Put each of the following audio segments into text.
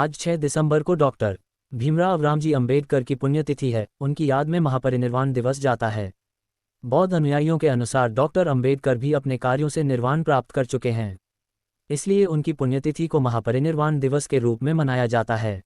आज 6 दिसंबर को डॉक्टर भीमराव रामजी अंबेडकर की पुण्यतिथि है। उनकी याद में महापरिनिर्वाण दिवस जाता है। बौद्ध अनुयायियों के अनुसार डॉक्टर अंबेडकर भी अपने कार्यों से निर्वाण प्राप्त कर चुके हैं, इसलिए उनकी पुण्यतिथि को महापरिनिर्वाण दिवस के रूप में मनाया जाता है।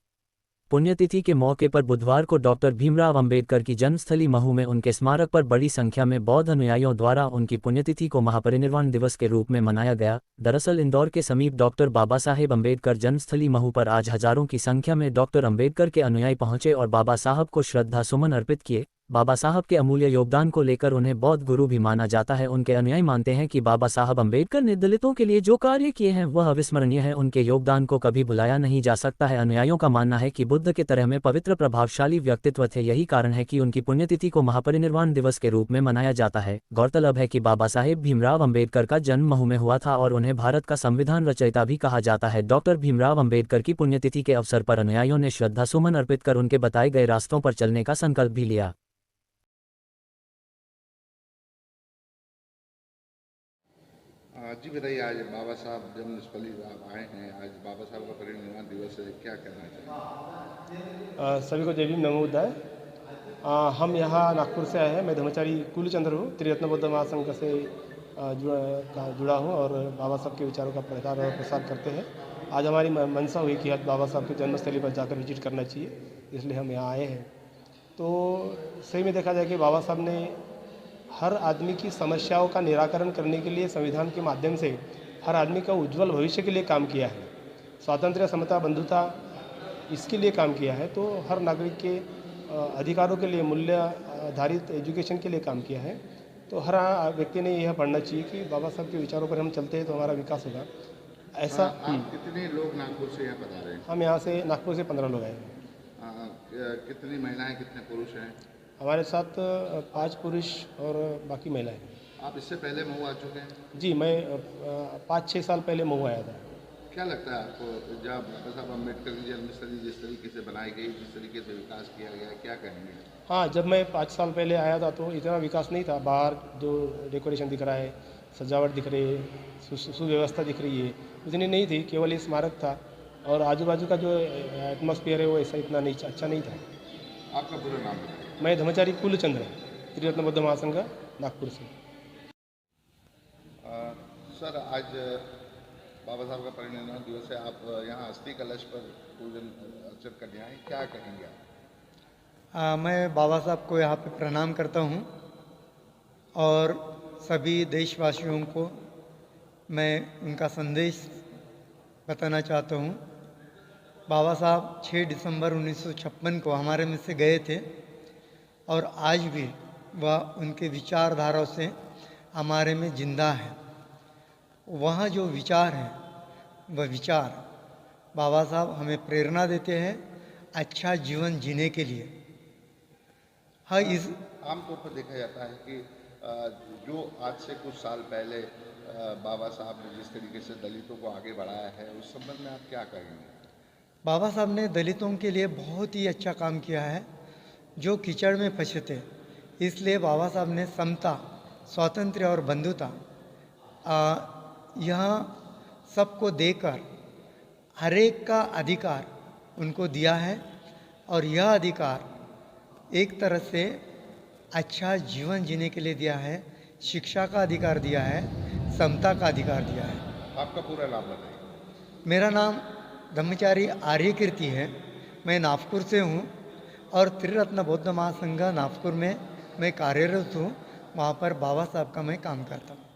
पुण्यतिथि के मौके पर बुधवार को डॉक्टर भीमराव अंबेडकर की जन्मस्थली महू में उनके स्मारक पर बड़ी संख्या में बौद्ध अनुयायियों द्वारा उनकी पुण्यतिथि को महापरिनिर्वाण दिवस के रूप में मनाया गया। दरअसल इंदौर के समीप डॉक्टर बाबा साहेब अंबेडकर जन्मस्थली महू पर आज हजारों की संख्या में डॉक्टर अंबेडकर के अनुयायी पहुंचे और बाबा साहब को श्रद्धा सुमन अर्पित किए। बाबा साहब के अमूल्य योगदान को लेकर उन्हें बौद्ध गुरु भी माना जाता है। उनके अनुयायी मानते हैं कि बाबा साहब अंबेडकर ने दलितों के लिए जो कार्य किए हैं वह अविस्मरणीय है। उनके योगदान को कभी भुलाया नहीं जा सकता है। अनुयायियों का मानना है कि बुद्ध के तरह में पवित्र प्रभावशाली व्यक्तित्व थे, यही कारण है कि उनकी पुण्यतिथि को महापरिनिर्वाण दिवस के रूप में मनाया जाता है। गौरतलब है कि बाबा साहेब भीमराव अंबेडकर का जन्म महू में हुआ था और उन्हें भारत का संविधान रचयिता भी कहा जाता है। डॉक्टर भीमराव अंबेडकर की पुण्यतिथि के अवसर पर अनुयायियों ने श्रद्धा सुमन अर्पित कर उनके बताए गए रास्तों पर चलने का संकल्प भी लिया। जी बताइए, आज बाबा साहब जन्मस्थली आप आए हैं, आज बाबा साहब का परिनिर्वाण दिवस है, क्या कहना चाहिए? सभी को जय भीम, नमो बुद्धाय। हम यहाँ नागपुर से आए हैं। मैं धर्मचारी कुलचंद्र हूँ, त्रिरत्न बौद्ध महासंघ से जुड़ा हूँ और बाबा साहब के विचारों का प्रचार और प्रसार करते हैं। आज हमारी मनसा हुई कि आज बाबा साहब के जन्मस्थली पर जाकर विजिट करना चाहिए, इसलिए हम यहाँ आए हैं। तो सही में देखा जाए कि बाबा साहब ने हर आदमी की समस्याओं का निराकरण करने के लिए संविधान के माध्यम से हर आदमी का उज्जवल भविष्य के लिए काम किया है। स्वातंत्र्य, समता, बंधुता, इसके लिए काम किया है। तो हर नागरिक के अधिकारों के लिए, मूल्य आधारित एजुकेशन के लिए काम किया है। तो हर व्यक्ति ने यह पढ़ना चाहिए कि बाबा साहब के विचारों पर हम चलते हैं तो हमारा विकास होगा। ऐसा आप कितने लोग नागपुर से यहाँ पधारे हैं? हम यहाँ से नागपुर से 15 लोग आए हैं। कितनी महिलाएं, कितने पुरुष हैं? हमारे साथ 5 पुरुष और बाकी महिलाएं। आप इससे पहले महू आ चुके हैं? जी, मैं 5-6 साल पहले महू आया था। क्या लगता है आपको, जब बाबा साहब अम्बेडकर की जन्मस्थली जिस तरीके से बनाई गई, जिस तरीके से विकास किया गया, क्या कहेंगे? हाँ, जब मैं 5 साल पहले आया था तो इतना विकास नहीं था। बाहर जो डेकोरेशन दिख रहा है, सजावट दिख रही है, सुव्यवस्था दिख रही है, उतनी नहीं थी। केवल ये स्मारक था और आजू बाजू का जो एटमॉस्फेयर है वो ऐसा इतना नहीं अच्छा नहीं था। आपका पूरा नाम बताइए। मैं धर्मचारी कुलचंद्र, त्रिरत्न बौद्ध महासंघ, नागपुर से। सर, आज बाबा साहब का परिनिर्वाण दिवस है, आप यहाँ अस्थि कलश पर पूजन अर्चन करने आए, क्या कहेंगे आप? मैं बाबा साहब को यहाँ पे प्रणाम करता हूँ और सभी देशवासियों को मैं उनका संदेश बताना चाहता हूँ। बाबा साहब 6 दिसंबर 1956 को हमारे में से गए थे और आज भी वह उनके विचारधाराओं से हमारे में जिंदा है। वहाँ जो विचार हैं वह विचार बाबा साहब हमें प्रेरणा देते हैं अच्छा जीवन जीने के लिए। हाँ, इस आमतौर पर देखा जाता है कि जो आज से कुछ साल पहले बाबा साहब ने जिस तरीके से दलितों को आगे बढ़ाया है, उस संबंध में आप क्या कहेंगे? बाबा साहब ने दलितों के लिए बहुत ही अच्छा काम किया है, जो कीचड़ में फंसे थे। इसलिए बाबा साहब ने समता, स्वातंत्र्य और बंधुता यह सबको देकर हर एक का अधिकार उनको दिया है और यह अधिकार एक तरह से अच्छा जीवन जीने के लिए दिया है। शिक्षा का अधिकार दिया है, समता का अधिकार दिया है। आपका पूरा नाम बताइए। मेरा नाम धर्मचारी आर्यकीर्ति है। मैं नागपुर से हूँ और त्रिरत्न बौद्ध महासंघ नागपुर में मैं कार्यरत हूँ। वहाँ पर बाबा साहब का मैं काम करता हूँ।